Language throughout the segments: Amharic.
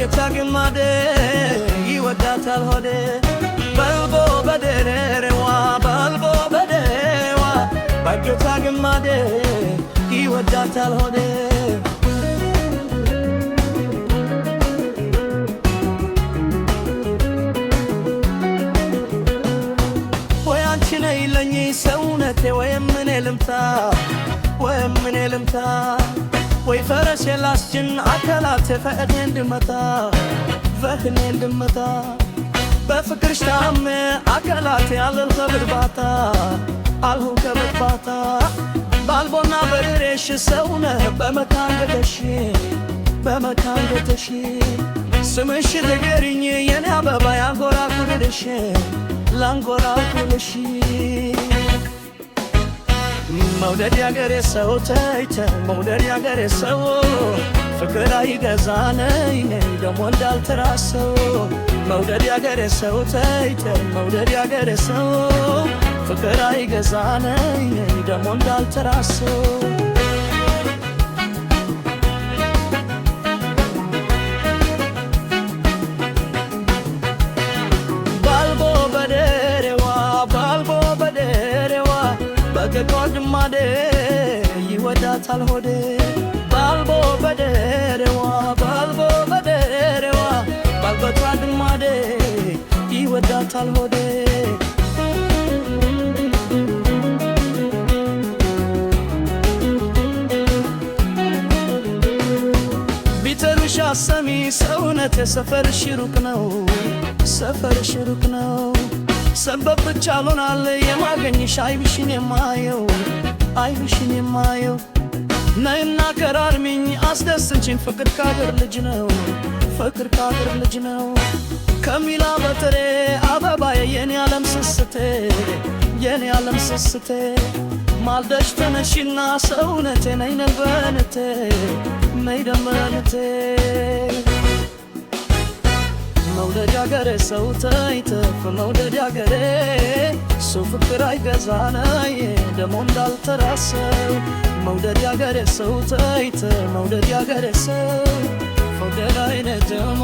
የታግማደ ይወዳታል ሆዴ በልቦ በደረዋ በልቦ በደረዋ ባይታግማደ ይወዳታል ሆዴ ወይ አንቺ ነይ ለኝ ሰውነቴ ወይ ምን ልምታ ወይ ምን ልምታ ወይ ፈረስ የላስችን አካላት ፈእኔ እንድመታ ፈእኔ እንድመታ በፍቅርሽ ታሜ አካላት ያለል ከብርባታ አልሁ ከብርባታ ባልቦና በርሬሽ ሰውነ በመካንገተሽ በመካንገተሽ ስምሽ ንገሪኝ የኔ አበባ ያንጎራጉርልሽ ላንጎራጉርልሽ መውደድ ያገሬ ሰው ተይተ መውደድ ያገሬ ሰው ፍቅር አይገዛነይ ደሞ እንዳልተራሰው መውደድ ያገሬ ሰው ተይተ መውደድ ያገሬ ሰው ፍቅር አይገዛነይ ደሞ እንዳልተራሰው ጓድማዴ ይወዳታል ሆዴ ባልቦ በደረዋ ባልቦ በደረዋ ባልበቷ ድማዴ ይወዳታል ሆዴ ቢተሩሽ አሰሚ ሰውነቴ ሰፈርሽ ሩቅ ነው ሰፈርሽ ሩቅ ነው ሰበብ ብቻ ሆናል የማገኝሽ አይብሽን የማየው አይብሽን የማየው ነይና ከራርሚኝ አስደስችኝ ፍቅር ካገር ልጅ ነው ፍቅር ካገር ልጅ ነው ከሚላ በተሬ አበባዬ የኔ ዓለም ስስቴ የኔ ዓለም ስስቴ ማልደሽ ተነሽና ሰውነቴ ነይ ነልበነቴ ነይ ደመነቴ መውደድ ያገሬ ሰው ተይተፍ መውደድ ያገሬ ሰው ፍቅር አይገዛነይ ደሞ እንዳልተራሰው መውደድ ያገሬ ሰው ተይተ መውደድ ያገሬ ሰው ፍቅር አይነት ደሞ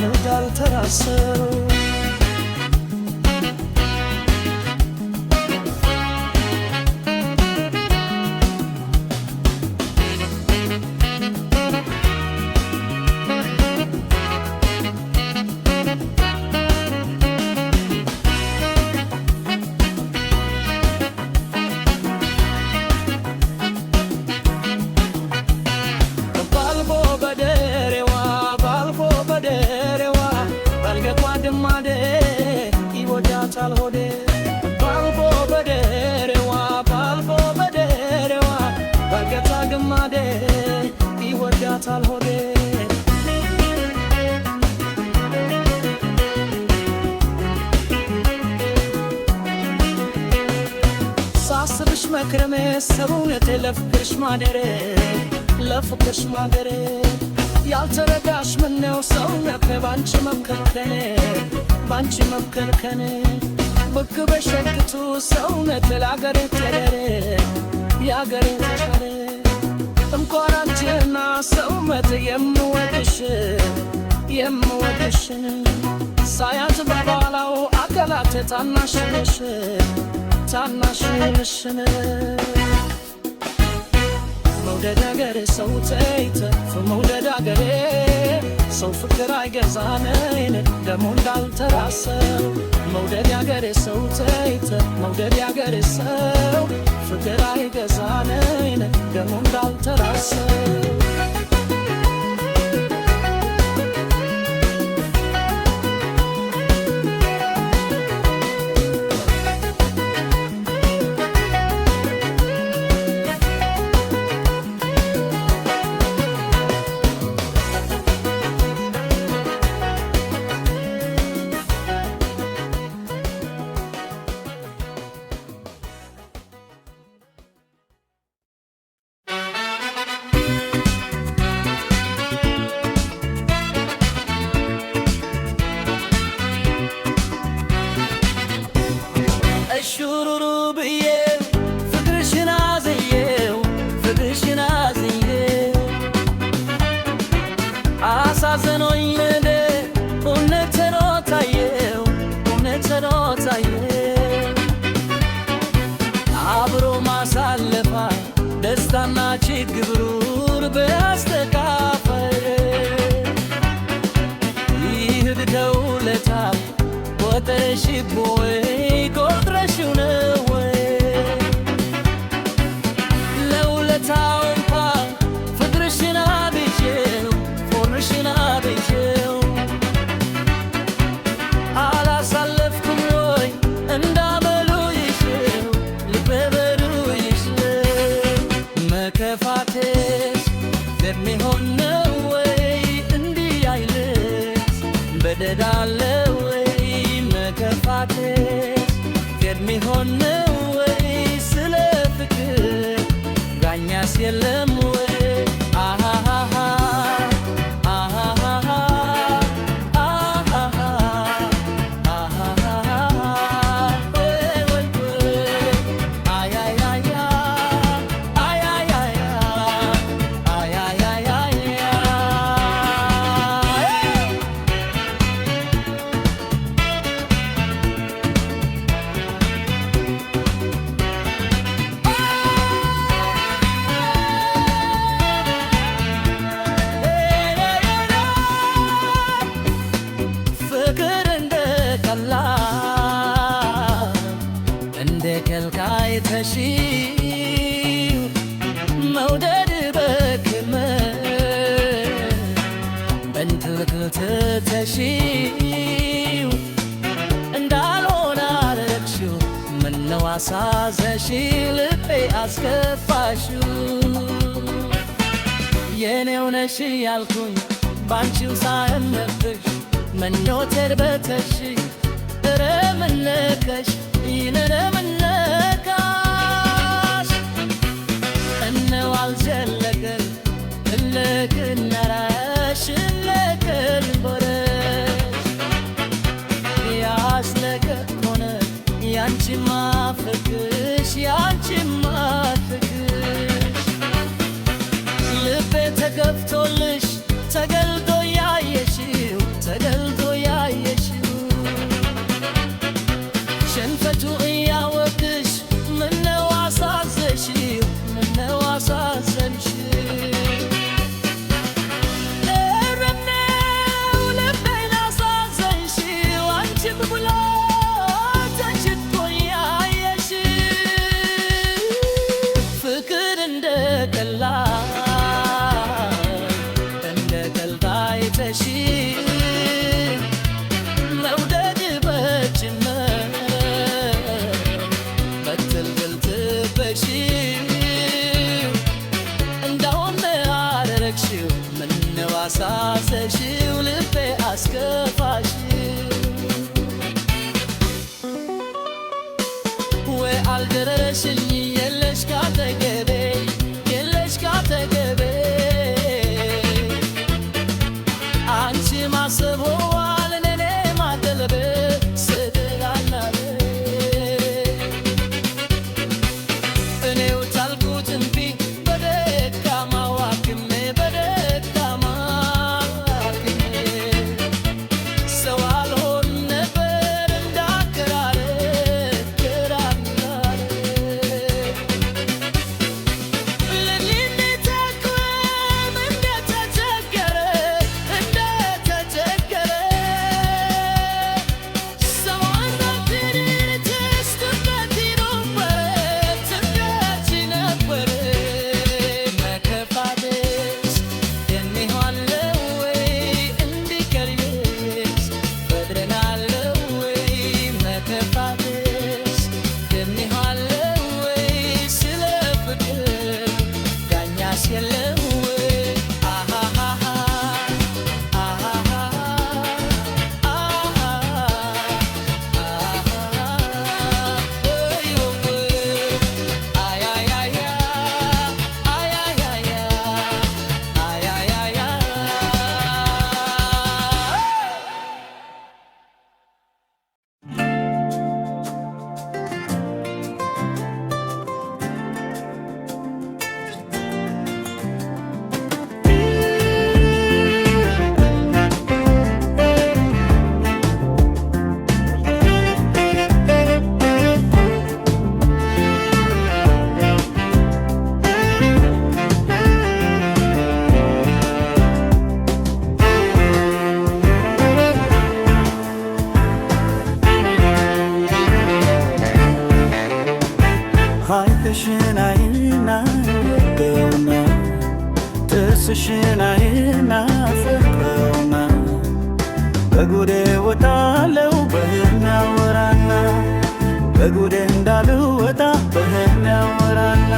እንዳልተራሰው ይወዳታል ሆዴ ባልቦ በደረዋ ባልቦ በደረዋ ባልገታ ግማዴ ይወዳታል ሆዴ ሳስብሽ መክረሜ ሰውነቴ ለፍቅርሽ ማደሬ ለፍቅርሽ ማደሬ ያልተረዳሽ ምነው ሰውነቴ ባንቺ መከርከኔ ባንቺ መከርከኔ ብቅ በሸግቱ ሰውነቴ ለአገሬ ተደሬ የአገሬ ተሻሬ እንኳን አንቺና ሰውነቴ የምወድሽን ሳያት በባላው አካላቴ ታናሽንሽን መውደድ ያገሬ ሰው ተይተፍ መውደድ ያገሬ ሰው ፍቅር አይገዛነይ ደሞ እንዳልተራሰው መውደድ ያገሬ ሰው ተይተፍ መውደድ ያገሬ ሰው ፍቅር አይገዛነይ ደሞ እንዳልተራሰው አሳዘኖኝ ልቤ እውነት ሆኖ ታየው እውነት ሆኖ ታየው አብሮ ማሳለፋ ደስታና ችግሩን በያስተካፈል ይህድ ከውለታ ወጠሽቦይ ቆጥረሽው ነው ወይ ለውለታው እንኳ ፍቅርሽን አብዤው ፍቅርሽን አብዤው አላሳለፍኩም ወይ እንዳመሉ ይሽው ልቤ በሩ ይሽው መከፋቴስ ለሚሆን ነው ወይ እንዲህ አይነት በደል አለ ወይ መከፋቴስ ለሚሆን ነው ወይ ስለ ፍቅር ዳኛስ የለም ወይ አሃሃሃ አሃሃሃ አሃሃሃ አሃሃሃ ወይ ወይ ወይ አያያያ አያያያ አያያያ ፍቅር እንደ ቀላል እንደ ከልካይ ተሺው መውደድ በክምር በንትክልት ተሺው እንዳልሆነ አረግሽው ምነው አሳዘንሽ ልቤ አስከፋሽው የኔው ነሽ ያልኩኝ ባንቺው ሳይነፍሽ ምኞቴ እርበተሽ ኧረ ምን ነካሽ ኧረ ምን ነካሽ እነው አልዘለቀን እልክነራሽ እልክልቦረሽ ያስለቀቅ ሆነ ያንቺማ ፍቅርሽ ያንቺማ ፍቅርሽ ልቤ ተከፍቶልሽ ተገልጦ ያየሽው ተገልጦ ያየሽው ሽንፈቱ እያወቅሽ ምነው አሳዘንሽው ምነው አሳዘንሽው እረምነው ልቤን አሳዘንሽው አንቺም ብሎ ተሽጦ ያየሽው ፍቅር እንደ ቀላል እንደ ቀልድ አይተሽው መውደድ በጅምር በትልቅል ትበሽው እንዳውም አደረግሽው ምነው አሳዘንሽው ልቤ አስከፋሽው ወይ አልደረሽኝ የለሽ ካጠገቤ የለሽ ካጠገቤ አንቺ ማሰቦዋል እኔ ማደለቤ ስድላናቤ እኔው ታልኩት እምቢ በደካማ ዋክሜ በደካማ ዋክሜ ሰው አልሆን ነበር እንዳከራረ ከራራረ ለሊኔ ተክወም እንደተቸገረ ጥርስሽን አይናፍቀውና በጉዴ ወጣለው በህልም ያወራና በጉዴ እንዳልወጣ በህልም ያወራና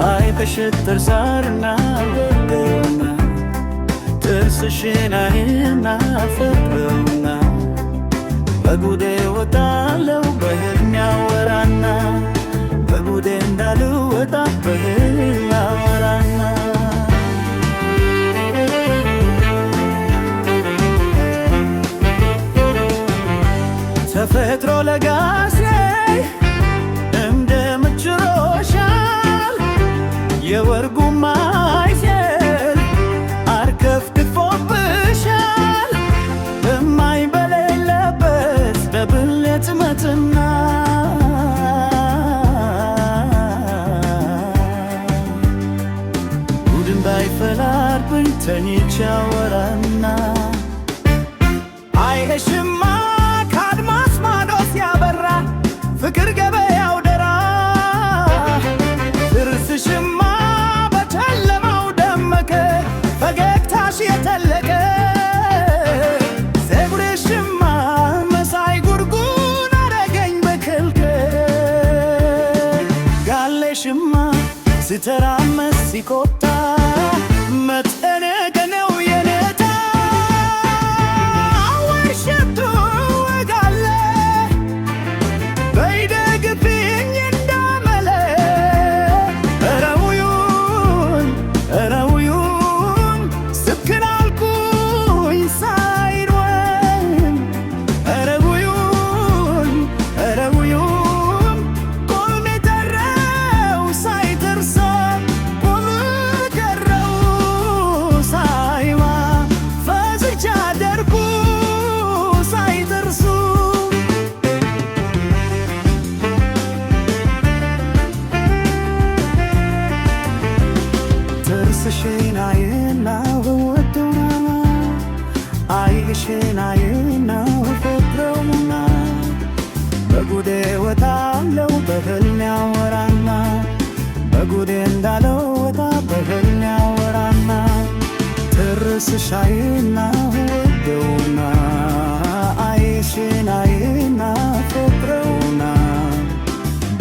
አይተሽጥር ሳርና ወደውና ጥርስሽን አይናፍቀውና በጉዴ ወጣለው በህልም ያወራና በጉዴ እንዳልወጣ በህልም ያወራና ተፈጥሮ ለጋሴ እንደምትችሮሻል የወርጉማ አይሴል አርከፍክፎብሻል እማኝ በሌለበት በብልት መትና ጉድን ባይፈላብኝ ተኝቼ አወራና አይሽማ ፍቅር ገበያው ደራ ጥርስሽማ በጨለማው ደመቀ ፈገግታሽ የተለቀ ፀጉርሽማ መሳይ ጉርጉን አረገኝ በክልክል ጋሌሽማ ስተራመስ ሲቆጣ መጠነቀ ነው የኔታ ወሸቱ ወጋለ በይደግፍኝ እንዳመለ ረውዩን ስብክን አልኩኝ ሳይርወን ረውዩን ቆሜ ተረው ሳይደርሰ ቆም ቀረው ሳይዋ ፈዝቻ ደርኩ ሳይደርሱ ጥርስሽን አይናው ወደውና አይንሽን አይናው ፈጥረውና በጉዴ ወጣለው በህልም ያወራና በጉዴ እንዳለው ወጣ በህልም ያወራና ጥርስሽ አይናው ወደውና አይንሽን አይናው ፈጥረውና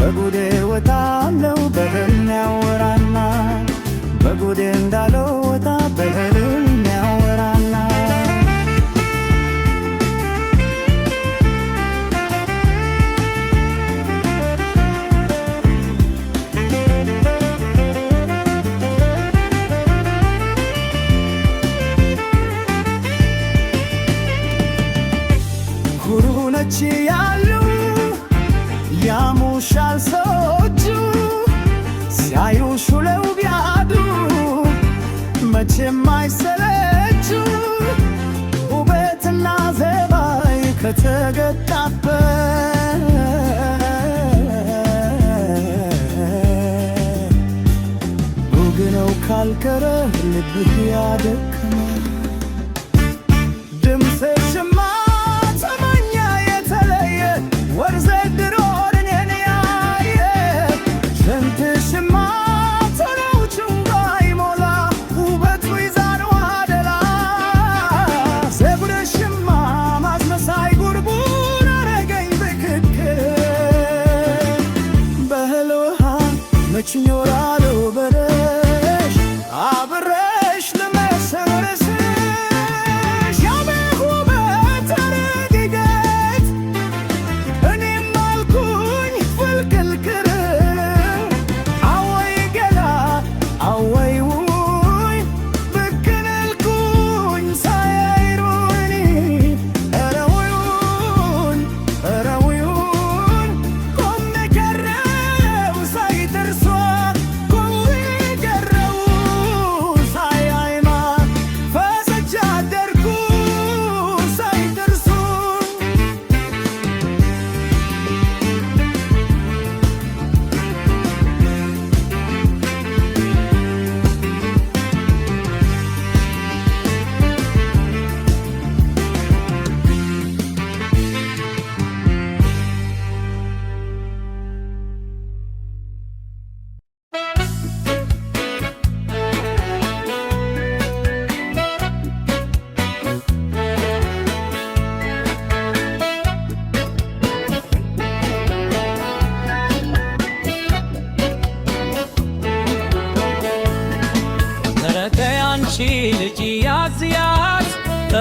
በጉዴ ወጣለው በህልም ያወራና በጉዴ እንዳለው ወጣ በህልም ያወራና ኩሩ ነች ያሉ ያሙሻል ሰዎቹ ሲያዩሽ ውለው ቢያድሩ መቼም አይሰለቹ ውበትና ዘባይ ከተገጣበት ጉግ ነው ካልቀረ ልብህ ያደከመ ድምፅሽማ ሰማኛ የተለየ ወርዘ ድሮን እኔን ያየ ሽንትሽማ ተለው ችንጓ ይሞላ ውበቱ ይዛን ዋደላ ፀጉርሽማ ማስመሳይ ጉርጉር አረገኝ ብክክል በእህል ውሃ መች ኖራለሁ በደሽ አብረሽ ልመሰል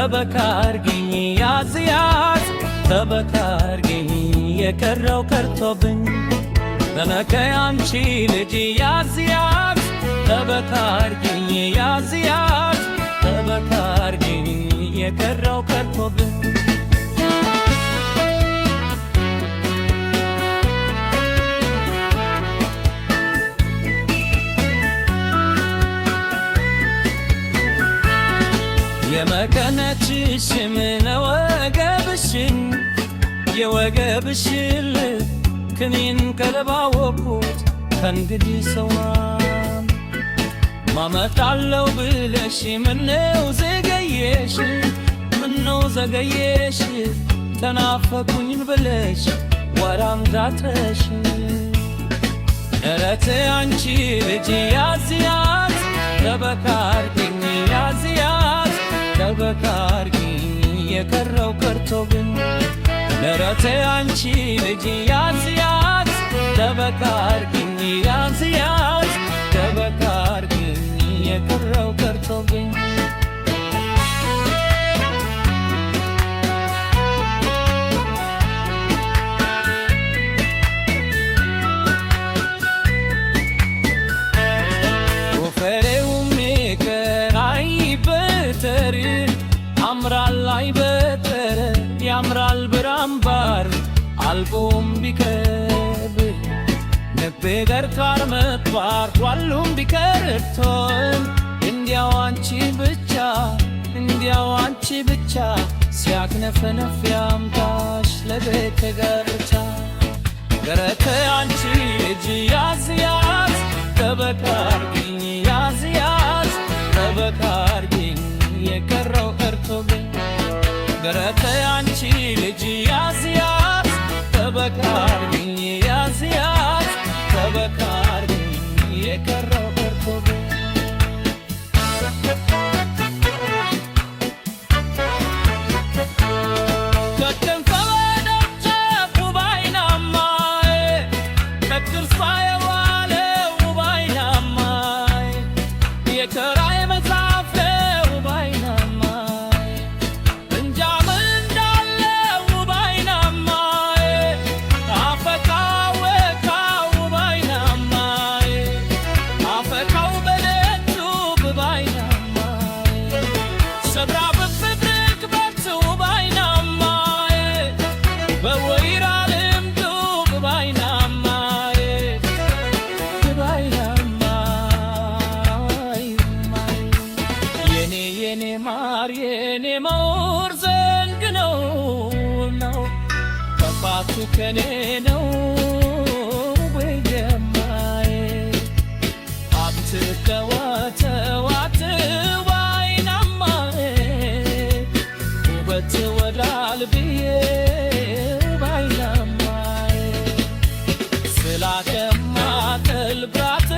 ተበካርጊኝ ያዝ ያዝ ተበካርጊኝ የቀረው ቀርቶብኝ ተነከይ አንቺ ልጅ ያዝ ያዝ ተበካርጊኝ ያዝ ያዝ ተበካርጊኝ የቀረው ቀርቶብኝ የመቀነትሽ ምን ወገብሽን የወገብሽል ክኒን ከለባወኩት ከእንግዲህ ሰዋን ማመጣለው ብለሽ ምነው ዘገየሽ ምነው ዘገየሽ ተናፈቁኝ ብለሽ ወራምዳተሽ እረቴ አንቺ ልጅ ያዝ ያዝ ተበካርጊኝ ያዝ ያዝ ተበካርጊኝ የቀረው ቀርቶብኝ እረቴ አንቺ ልጅ ያዝ ያዝ ተበካርጊኝ ያዝ ያዝ ተበካርጊኝ የቀረው ቀርቶብኝ ያምራል አይበጠረ ያምራል ብራምባር አልቦም ቢከብ ልቤ ገርካር መጥባር ሁሉም ቢከርቶን እንዲያው አንቺ ብቻ እንዲያው አንቺ ብቻ ሲያክነፈነፍ ያምታሽ ለቤት ገርታ ገረተ አንቺ ልጅ ያዝ ያዝ ተበካርጊኝ ያዝ ያዝ ተበካርጊኝ የቀረው ቀርቶብኝ ገረተ አንቺ ልጅ ያዝ ያዝ ተበካርጊኝ ያዝ ያዝ ተበካርጊኝ የቀረው ቀርቶብኝ የኔ መውር ዘንግ ነው ከፋቱ ከኔ ነው ወይደማዬ አትተዋተዋት ባይናማዬ ውበት ወዳል ብዬ ባይናማዬ ስላከማተል ብራት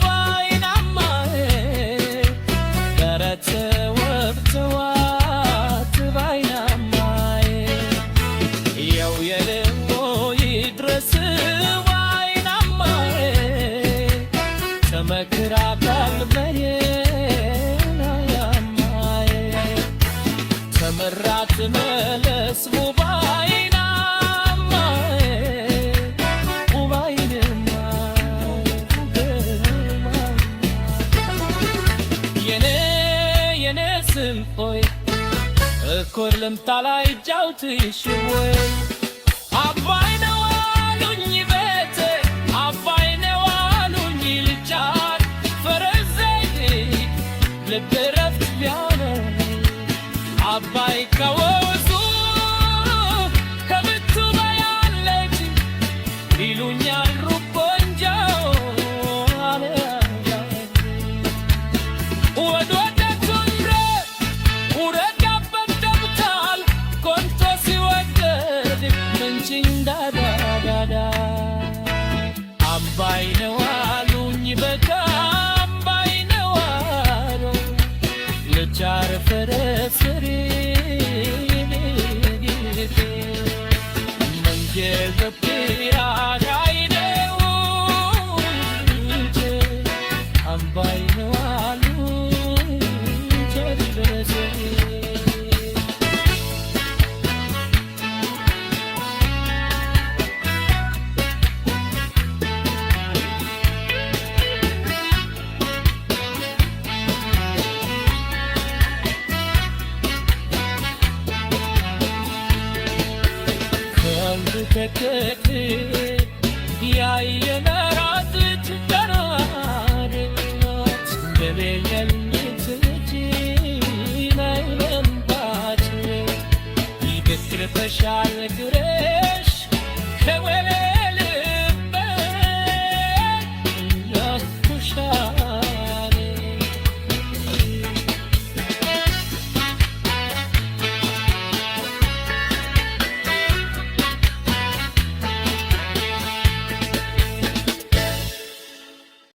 ባይናማዬ ደረት ወብትዋት ባይናማዬ የው የልቦ ይድረስ ባይናማዬ ተመክራ ካልበዬ ናያማዬ ተመራት መለስ ባይናማዬ ስንቆይ እኮር ልምታ ላይ ጫውትሽ ወይ አባይ ነው አሉኝ ቤቴ አባይ ነው አሉኝ ልጫን ፈረዘይ ልብ ረፍት ቢያነኝ አባይ ከወዙ ከምቱ በያለች ይሉኛል ሩቆንጃው አባይ ነው አሉኝ በቃ አባይ ነው አሉ ልቻር ፈረስሪ በረከት ያየመራት ትቀራርናት በበየልት ጅናይመንባት ይገትር ተሻል ግረ